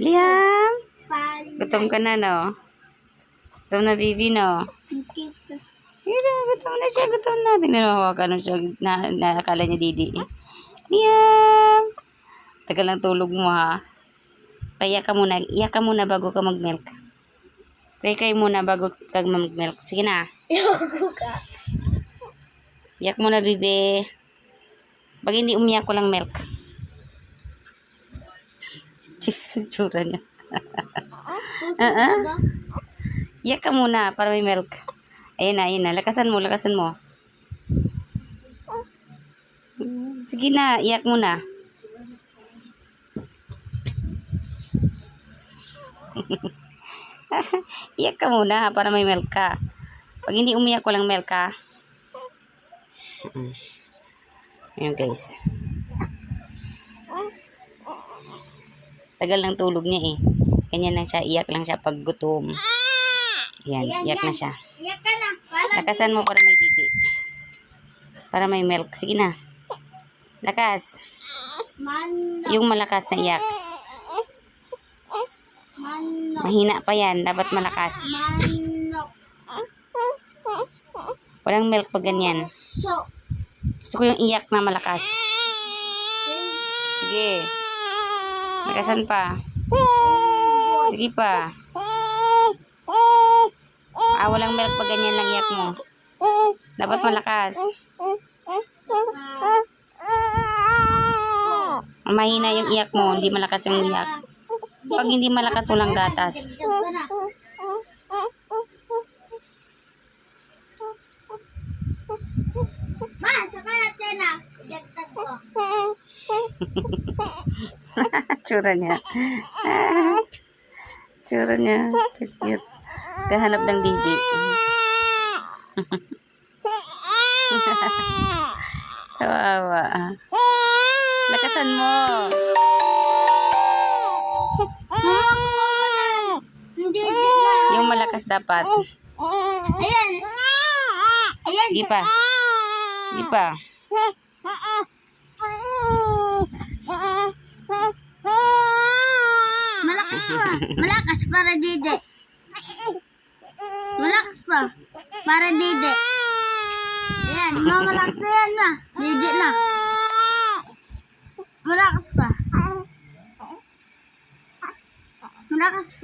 Liam! Gutom ka na, no? Gutom na, baby, no? Gutom na siya, gutom na. Tingnan mo, hawakan siya. Nakakala niya Didi. Liam! Tagal lang tulog mo, ha? Iyak ka muna bago ka mag-milk. Cry muna bago ka mag-milk. Sige na. Iyak muna, baby. Pag hindi umiyak, ko lang milk. Jeez, tsura niya. Iyak ka muna para may milk. Ayun na. Lakasan mo. Sige na, iyak muna. Iyak ka muna para may milk ka. Pag hindi umiyak, ko lang milk ka. Ayun, guys. Tagal ng tulog niya, eh. Ganyan lang siya. Iyak lang siya pag gutom. Yan, iyak na siya. Iyak ka na. Lakasan mo para may Didi. Para may milk. Sige na. Lakas. Yung malakas na iyak. Mahina pa yan. Dapat malakas. Walang milk pag ganyan. Gusto ko yung iyak na malakas. Sige. Lakasan pa. Sige pa. Walang milk pag ganyan lang iyak mo. Dapat malakas. Mahina yung iyak mo. Hindi malakas yung iyak. Pag hindi malakas, walang gatas. Ma, saka natin na. Iyagtag ko. Tsura niya. Tsura niya. Cute. Kahanap ng Didi. Kawawa. Lakasan mo. Hindi na. Yung malakas dapat. Ayan. Sige pa. Malakas para Didi. Malakas pa. Para Didi. Ayan, malakas na yan na. Didi na. Malakas